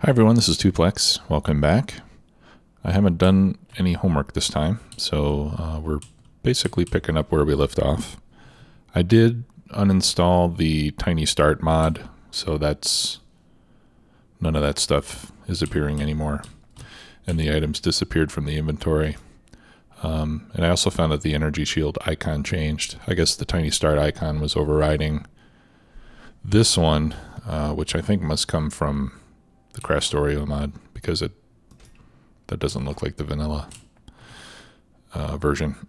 Hi everyone, this is Tuplex. Welcome back. I haven't done any homework this time, so we're basically picking up where we left off. I did uninstall the Tiny Start mod, so that's none of that stuff is appearing anymore, and the items disappeared from the inventory. And I also found that the energy shield icon changed. I guess the Tiny Start icon was overriding this one, which I think must come from the Krastorio mod, because that doesn't look like the vanilla version.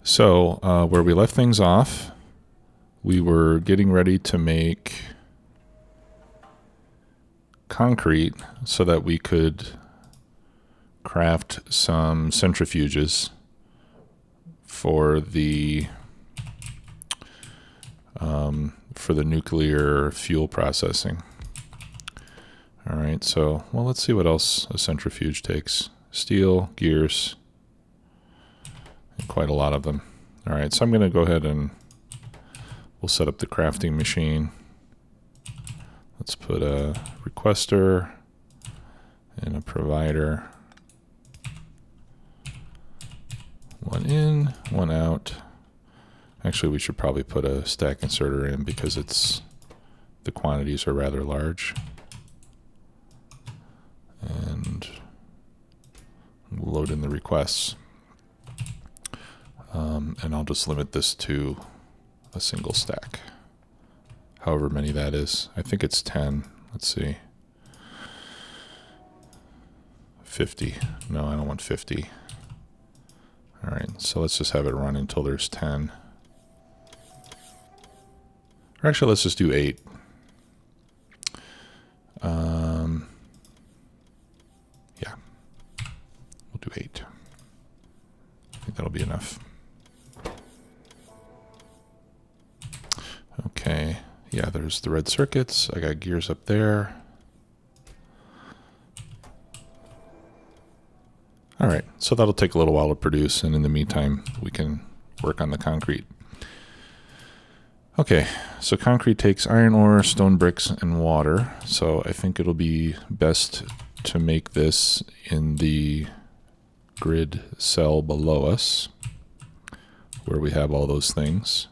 So where we left things off, we were getting ready to make concrete so that we could craft some centrifuges for the nuclear fuel processing. All right, so, well, let's see what else a centrifuge takes. Steel, gears, and quite a lot of them. All right, so I'm going to go ahead and we'll set up the crafting machine. Let's put a requester and a provider. One in, one out. Actually, we should probably put a stack inserter in because the quantities are rather large. And load in the requests. And I'll just limit this to a single stack, however many that is. I think it's 10. Let's see. 50. No, I don't want 50. All right, so let's just have it run until there's 10. Or actually, let's just do 8. Yeah, we'll do 8. I think that'll be enough. Okay, yeah, there's the red circuits. I got gears up there. All right, so that'll take a little while to produce, and in the meantime, we can work on the concrete. Okay, so concrete takes iron ore, stone bricks, and water. So I think it'll be best to make this in the grid cell below us, where we have all those things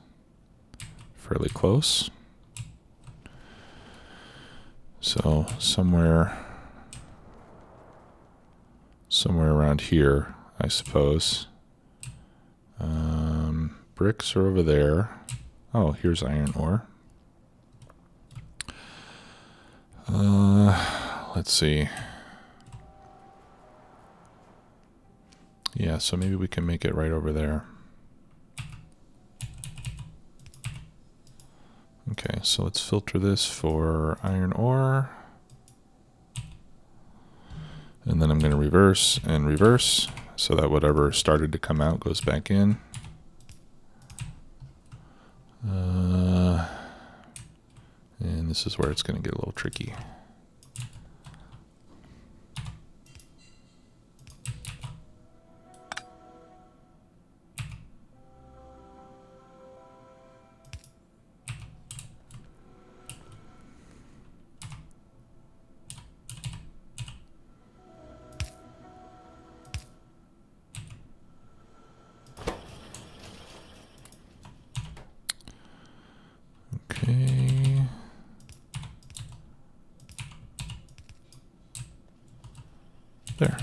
fairly close. So somewhere around here, I suppose. Bricks are over there. Oh, here's iron ore. Let's see. Yeah, so maybe we can make it right over there. Okay, so let's filter this for iron ore. And then I'm going to reverse and reverse so that whatever started to come out goes back in. And this is where it's going to get a little tricky. Okay. There.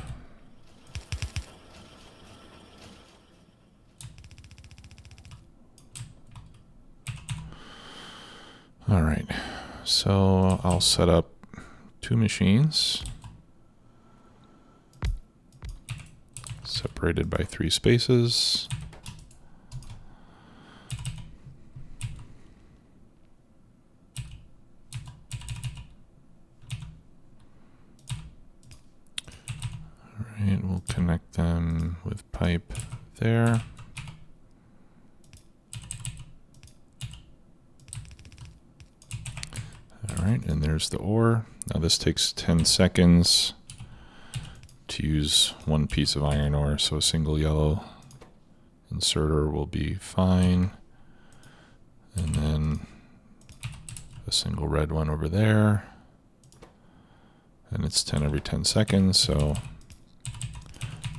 All right. So I'll set up 2 machines separated by 3 spaces. We'll connect them with pipe there. All right, and there's the ore. Now this takes 10 seconds to use 1 piece of iron ore, so a single yellow inserter will be fine. And then a single red one over there. And it's 10 every 10 seconds, so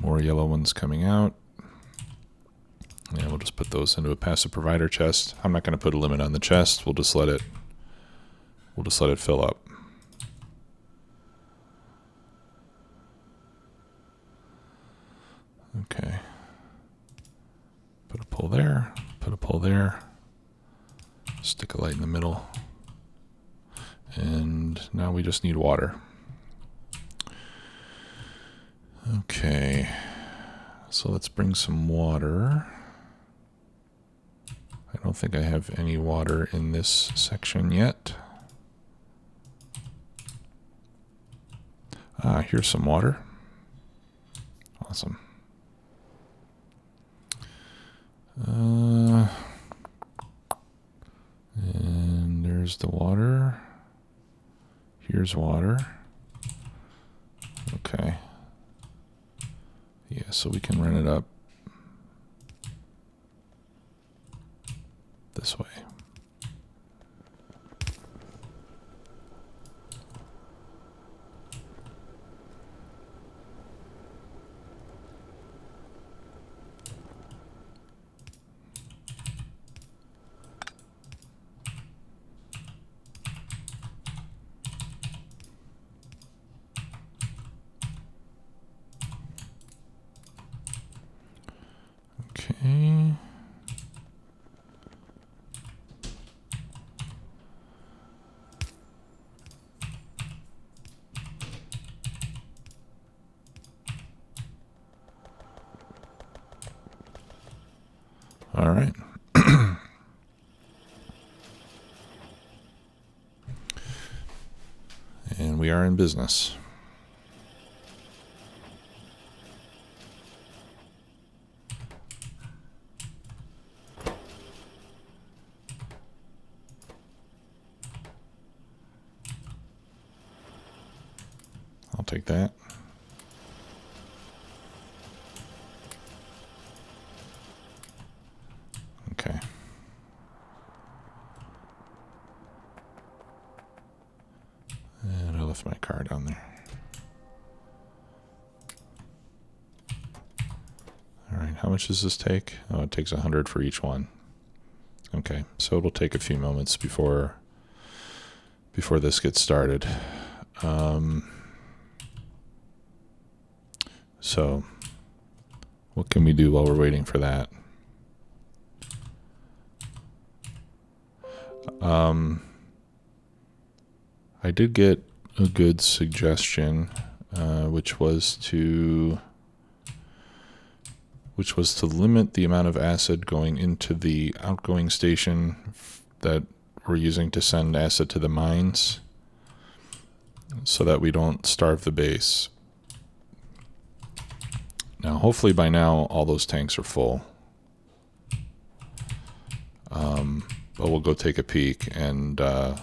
more yellow ones coming out. And we'll just put those into a passive provider chest. I'm not going to put a limit on the chest. We'll just let it fill up. Okay. Put a pull there, put a pull there. Stick a light in the middle. And now we just need water. Okay. So let's bring some water. I don't think I have any water in this section yet. Ah, here's some water. Awesome. And there's the water. Here's water. Okay. Yeah, so we can run it up this way. Okay. All right. And we are in business. I'll take that. Okay. And I left my car down there. All right, how much does this take? Oh, it takes 100 for each one. Okay, so it'll take a few moments before this gets started. So what can we do while we're waiting for that? I did get a good suggestion, which was to limit the amount of acid going into the outgoing station that we're using to send acid to the mines, so that we don't starve the base. Now, hopefully by now all those tanks are full. But we'll go take a peek, and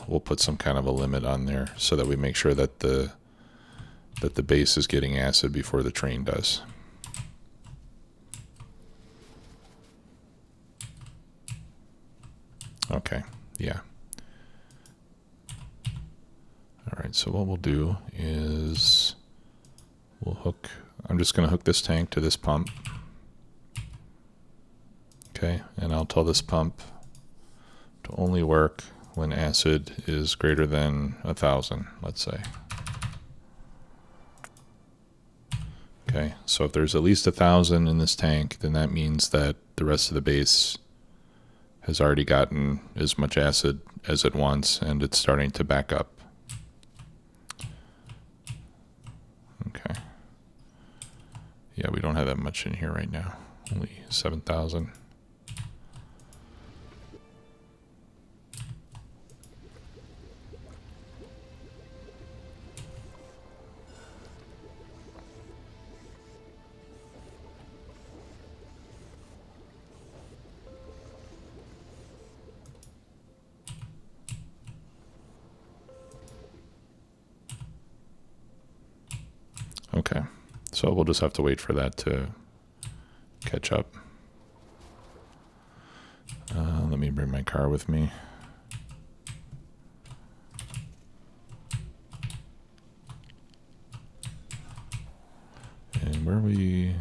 we'll put some kind of a limit on there so that we make sure that the base is getting acid before the train does. Okay, yeah. All right, so what we'll do is I'm just going to hook this tank to this pump. Okay, and I'll tell this pump to only work when acid is greater than 1,000, let's say. Okay, so if there's at least 1,000 in this tank, then that means that the rest of the base has already gotten as much acid as it wants, and it's starting to back up. Okay. Yeah, we don't have that much in here right now. Only 7,000. Okay, so we'll just have to wait for that to catch up. Let me bring my car with me. where are we?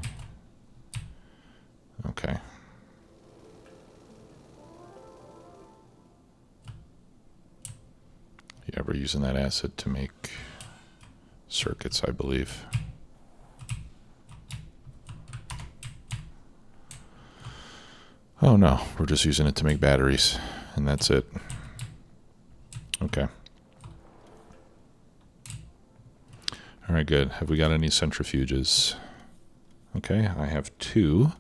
Okay. Yeah, we're using that acid to make circuits, I believe. Oh no, we're just using it to make batteries, and that's it. Okay. All right, good. Have we got any centrifuges? Okay, I have 2.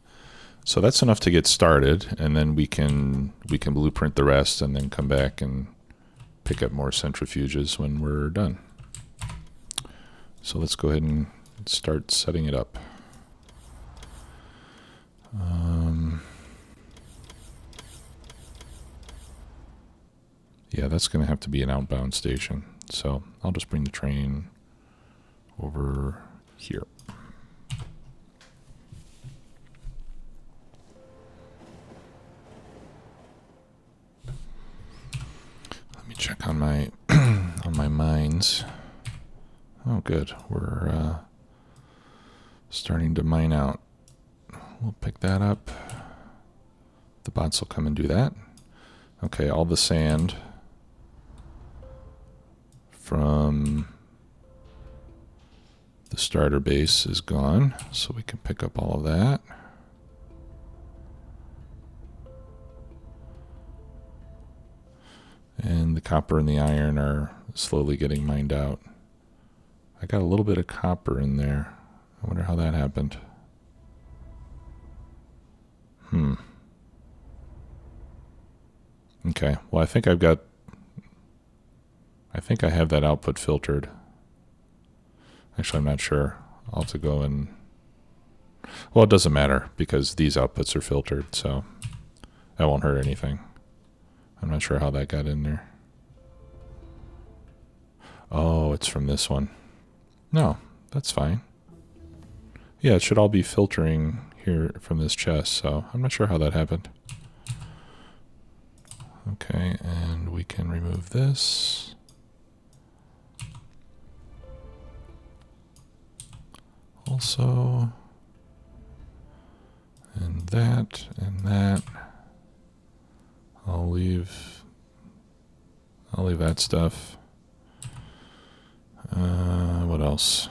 So that's enough to get started, and then we can blueprint the rest and then come back and pick up more centrifuges when we're done. So let's go ahead and start setting it up. Yeah, that's going to have to be an outbound station. So I'll just bring the train over here. Let me check on my on my mines. Oh, good. We're starting to mine out. We'll pick that up. The bots will come and do that. Okay, all the sand from the starter base is gone, so we can pick up all of that. And the copper and the iron are slowly getting mined out. I got a little bit of copper in there. I wonder how that happened. Okay, well I think I have that output filtered. Actually, I'm not sure. I'll have to go and... Well, it doesn't matter because these outputs are filtered, so that won't hurt anything. I'm not sure how that got in there. Oh, it's from this one. No, that's fine. Yeah, it should all be filtering here from this chest, so I'm not sure how that happened. Okay, and we can remove this. Also, and that, and that. I'll leave that stuff. What else?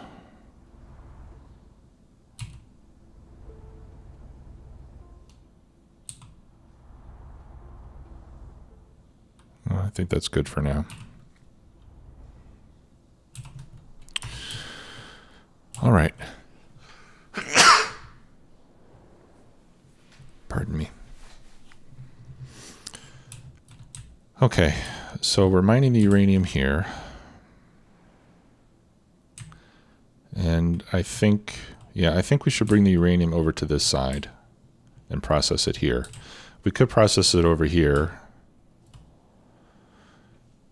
I think that's good for now. All right. Pardon me. Okay, so we're mining the uranium here. And I think we should bring the uranium over to this side and process it here. We could process it over here,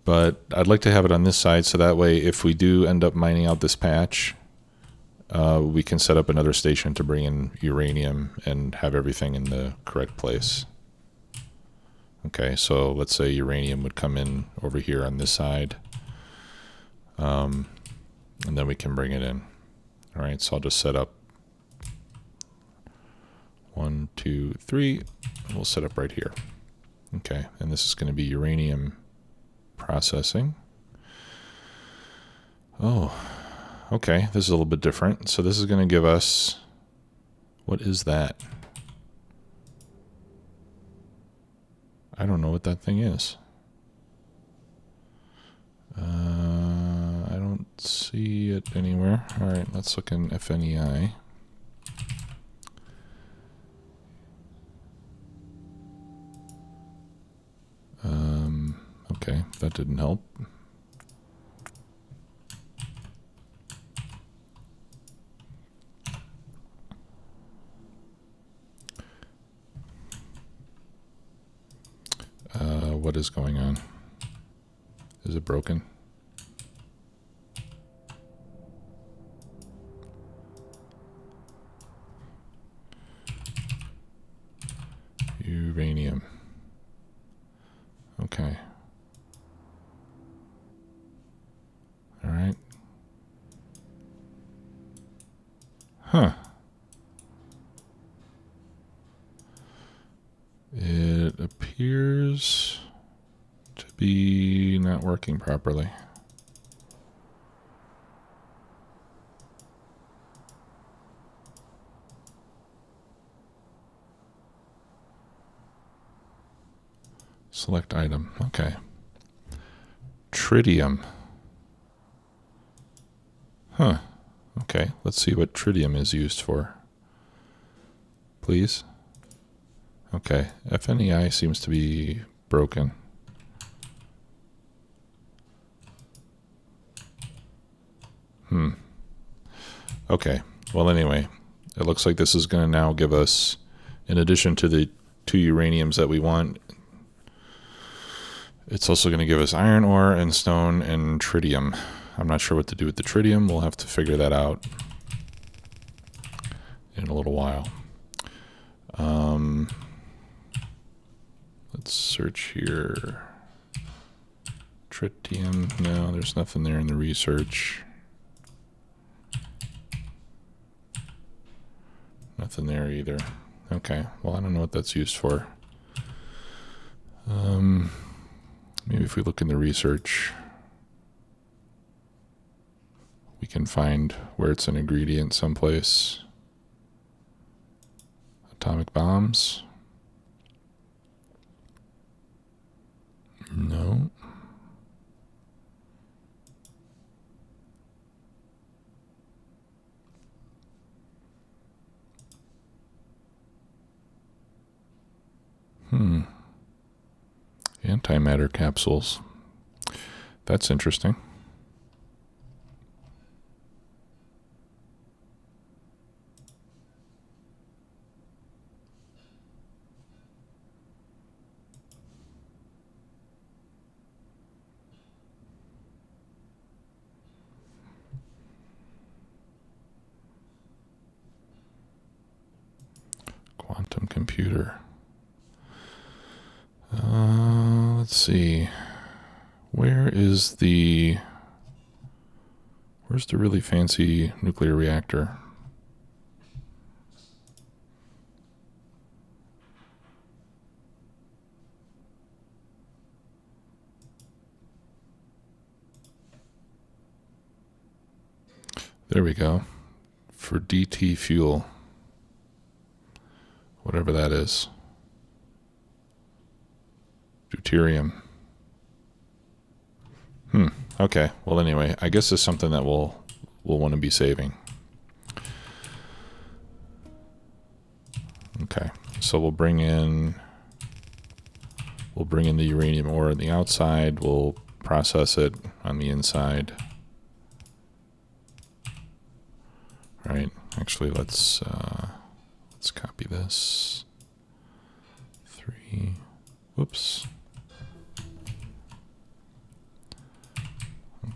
but I'd like to have it on this side so that way if we do end up mining out this patch, we can set up another station to bring in uranium and have everything in the correct place. Okay, so let's say uranium would come in over here on this side, and then we can bring it in. All right, so I'll just set up 1, 2, 3, and we'll set up right here. Okay, and this is going to be uranium processing. Oh, okay, this is a little bit different. So this is going to give us, what is that? I don't know what that thing is. I don't see it anywhere. All right, let's look in FNEI. Okay, that didn't help. What is going on? Is it broken? Uranium. Okay. All right. Huh. appears to be not working properly. Select item. Okay. Tritium. Huh. Okay, let's see what tritium is used for. Please. Okay, FNEI seems to be broken. Okay, well anyway, it looks like this is going to now give us, in addition to the 2 uraniums that we want, it's also going to give us iron ore and stone and tritium. I'm not sure what to do with the tritium. We'll have to figure that out in a little while. Let's search here. Tritium. No, there's nothing there in the research. Nothing there either. Okay, well I don't know what that's used for. Maybe if we look in the research, we can find where it's an ingredient someplace. Atomic bombs? No. Antimatter capsules. That's interesting. Quantum computer. Let's see. Where's the really fancy nuclear reactor? There we go. For DT fuel. Whatever that is. Deuterium. Okay. Well, anyway, I guess it's something that we'll want to be saving. Okay. So we'll bring in the uranium ore on the outside. We'll process it on the inside. Right. Actually, let's copy this. 3. Whoops.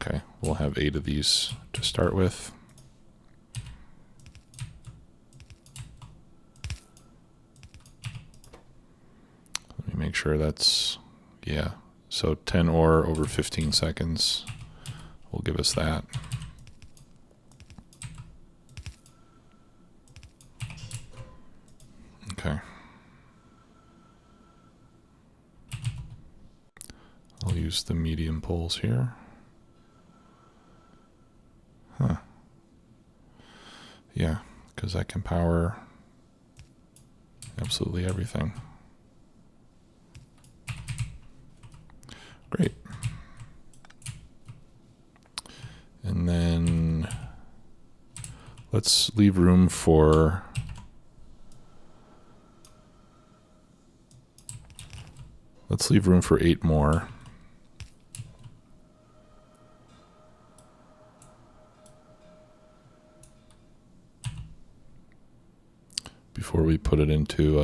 Okay, we'll have 8 of these to start with. Let me make sure that's, yeah. So 10 ore over 15 seconds will give us that. Okay. I'll use the medium poles here. Huh. Yeah, because I can power absolutely everything. Great. And then let's leave room for Let's leave room for 8 more. Before we put it into,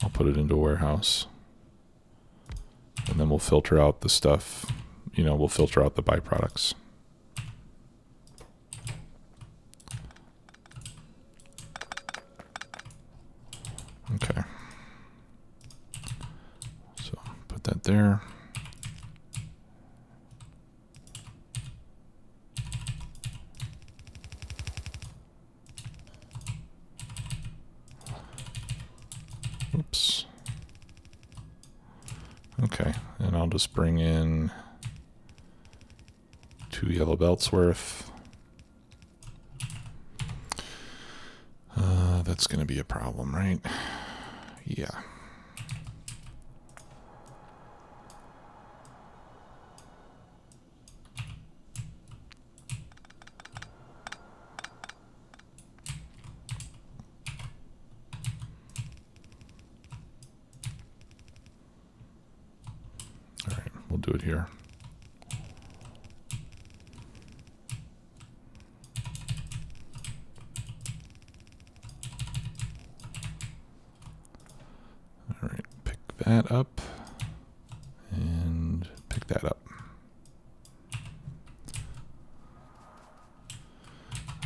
I'll put it into a warehouse. And then we'll filter out the stuff, you know, we'll filter out the byproducts. Okay. So put that there. Oops. Okay, and I'll just bring in 2 yellow belts worth. That's going to be a problem, right? Yeah. All right, we'll do it here. All right, pick that up and pick that up.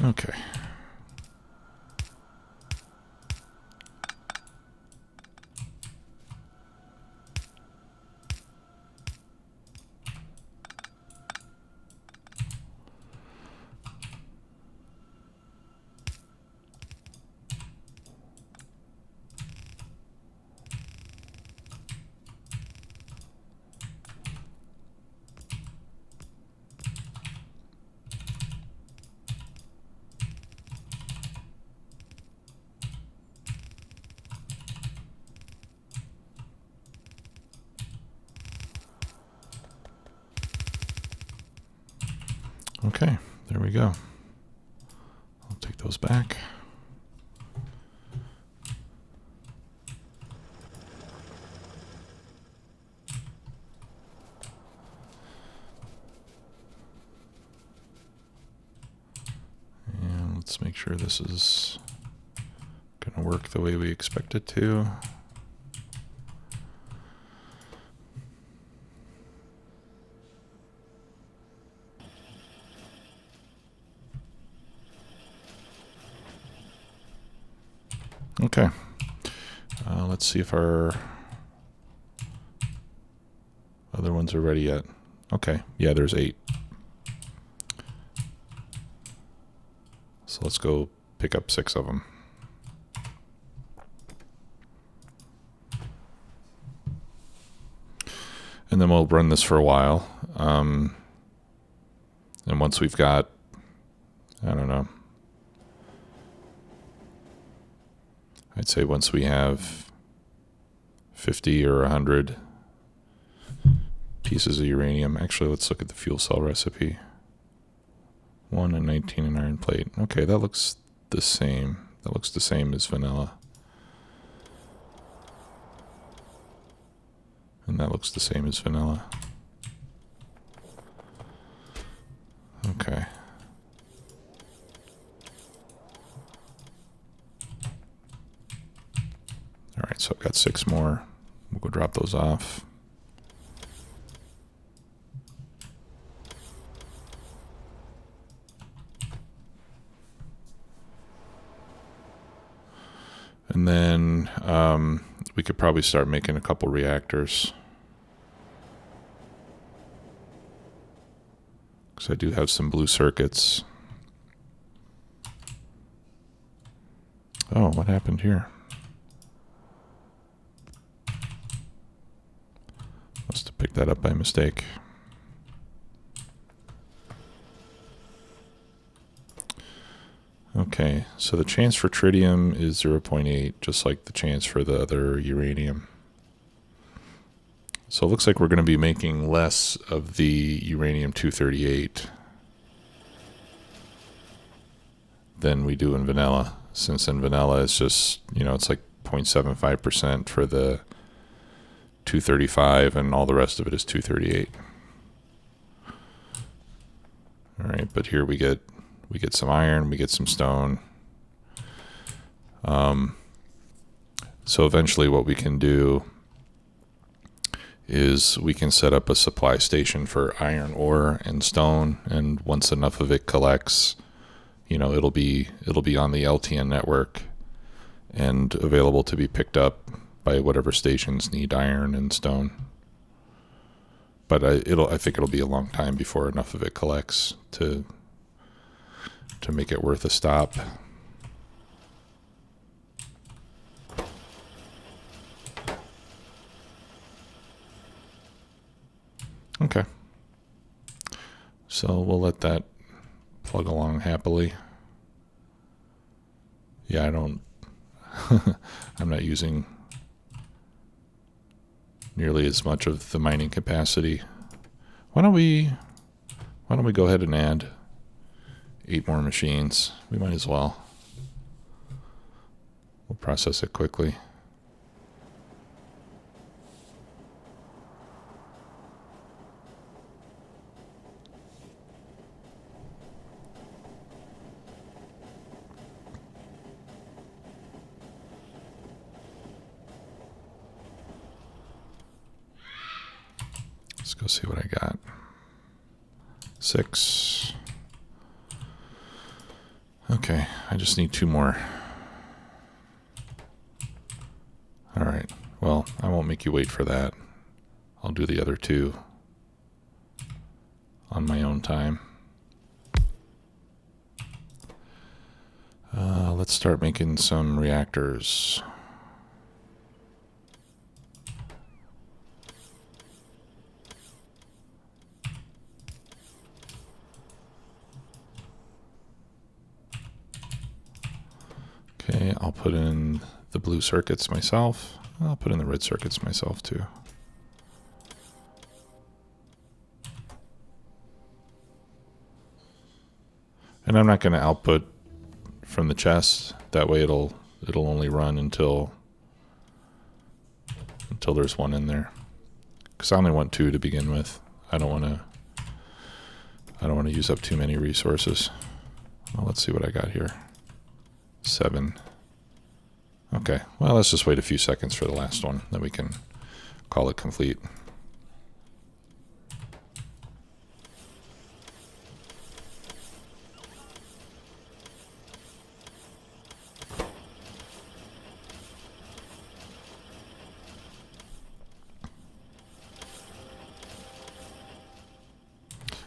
Okay. Okay, there we go. I'll take those back. And let's make sure this is going to work the way we expect it to. Okay, let's see if our other ones are ready yet. Okay, yeah, there's 8. So let's go pick up 6 of them. And then we'll run this for a while. And once we've got, I don't know, I'd say once we have 50 or 100 pieces of uranium. Actually, let's look at the fuel cell recipe. 1 and 19 in iron plate. Okay, that looks the same. That looks the same as vanilla. And that looks the same as vanilla. Okay. All right, so I've got 6 more. We'll go drop those off. And then we could probably start making a couple reactors. Because I do have some blue circuits. Oh, what happened here? Must have picked that up by mistake. Okay, so the chance for tritium is 0.8, just like the chance for the other uranium. So it looks like we're going to be making less of the uranium-238 than we do in vanilla, since in vanilla it's just, you know, it's like 0.75% for the 235 and all the rest of it is 238. All right, but here we get some iron, we get some stone. So eventually what we can do is we can set up a supply station for iron ore and stone, and once enough of it collects, you know, it'll be on the LTN network and available to be picked up by whatever stations need iron and stone. But I think it'll be a long time before enough of it collects to make it worth a stop. Okay. So we'll let that plug along happily. Yeah, I don't, I'm not using nearly as much of the mining capacity. Why don't we go ahead and add 8 more machines? We might as well. We'll process it quickly. Let's go see what I got. 6. Okay, I just need 2 more. All right, well, I won't make you wait for that. I'll do the other 2 on my own time. Let's start making some reactors. Okay, I'll put in the blue circuits myself. I'll put in the red circuits myself too. And I'm not going to output from the chest. That way it'll only run until there's 1 in there. Because I only want 2 to begin with. I don't want to use up too many resources. Well, let's see what I got here. 7. Okay, well, let's just wait a few seconds for the last one, then we can call it complete.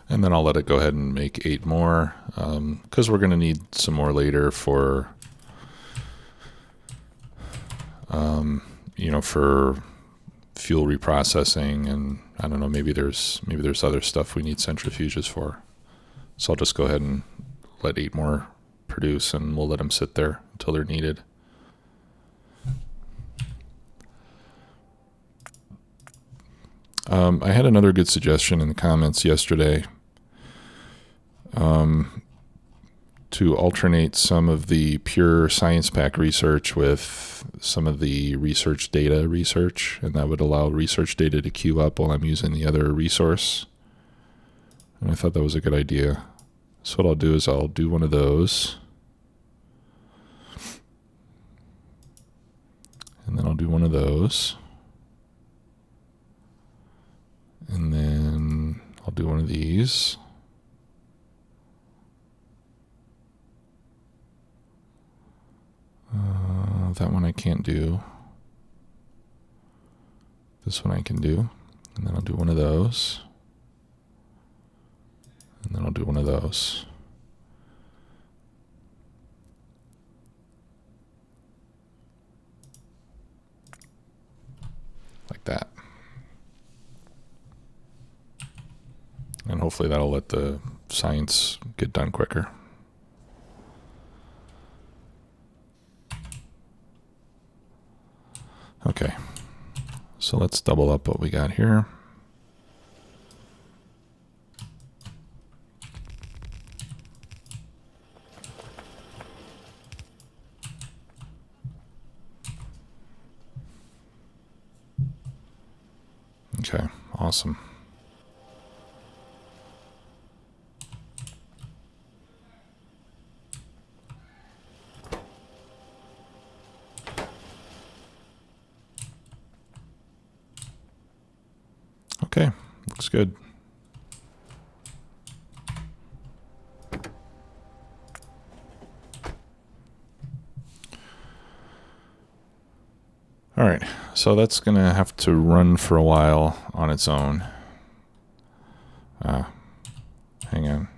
And then I'll let it go ahead and make 8 more, because we're going to need some more later for, for fuel reprocessing, and I don't know, maybe there's other stuff we need centrifuges for. So I'll just go ahead and let 8 more produce, and we'll let them sit there until they're needed. I had another good suggestion in the comments yesterday. To alternate some of the pure science pack research with some of the research data research, and that would allow research data to queue up while I'm using the other resource. And I thought that was a good idea. So what I'll do is I'll do one of those. And then I'll do one of those. And then I'll do one of these. That one I can't do. This one I can do. And then I'll do one of those. And then I'll do one of those. Like that. And hopefully that'll let the science get done quicker. Okay, so let's double up what we got here. Okay, awesome. Okay, looks good. All right, so that's going to have to run for a while on its own. Hang on.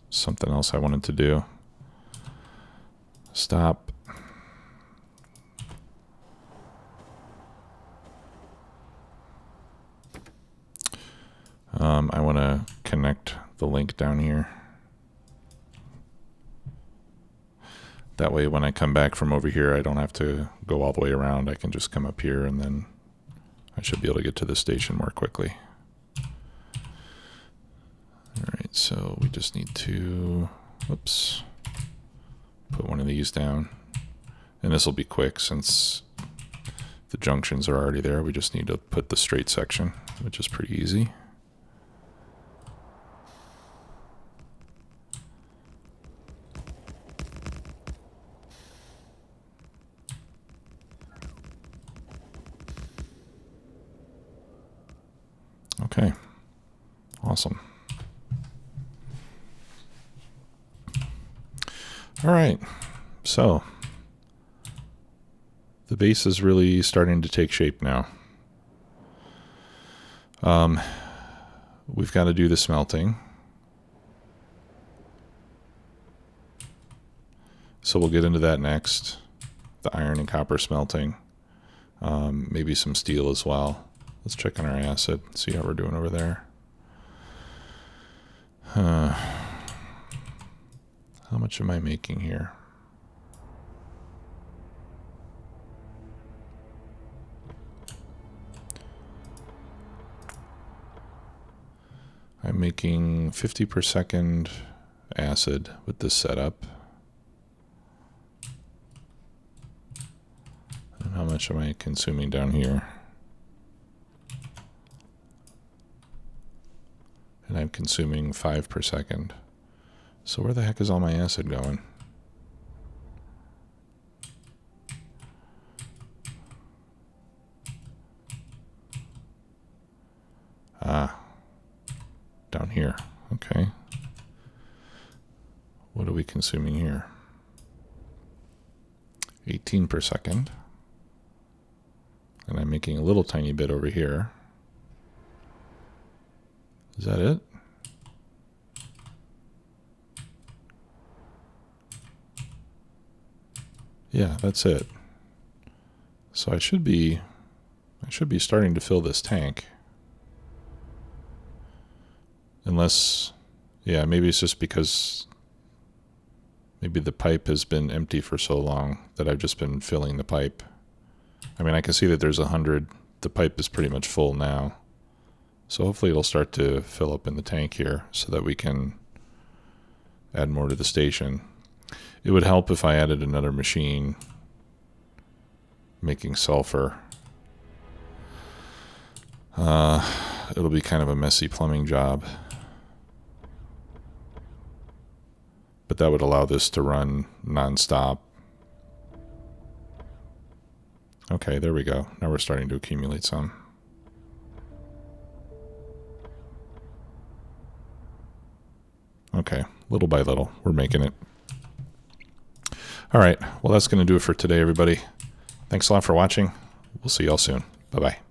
Something else I wanted to do. Stop. I want to connect the link down here. That way when I come back from over here, I don't have to go all the way around. I can just come up here and then I should be able to get to the station more quickly. Alright, so we just need to, whoops, put one of these down. And this will be quick since the junctions are already there. We just need to put the straight section, which is pretty easy. Okay, awesome. All right, so the base is really starting to take shape now. We've got to do the smelting. So we'll get into that next. The iron and copper smelting. Maybe some steel as well. Let's check on our acid, see how we're doing over there. How much am I making here? I'm making 50 per second acid with this setup. And how much am I consuming down here? And I'm consuming 5 per second. So where the heck is all my acid going? Ah, down here. Okay. What are we consuming here? 18 per second. And I'm making a little tiny bit over here. Is that it? Yeah, that's it. So I should be starting to fill this tank. Unless, yeah, maybe it's just because maybe the pipe has been empty for so long that I've just been filling the pipe. I mean, I can see that there's 100. The pipe is pretty much full now. So hopefully it'll start to fill up in the tank here so that we can add more to the station. It would help if I added another machine making sulfur. It'll be kind of a messy plumbing job. But that would allow this to run non-stop. Okay, there we go. Now we're starting to accumulate some. Okay, little by little, we're making it. All right, well, that's going to do it for today, everybody. Thanks a lot for watching. We'll see y'all soon. Bye-bye.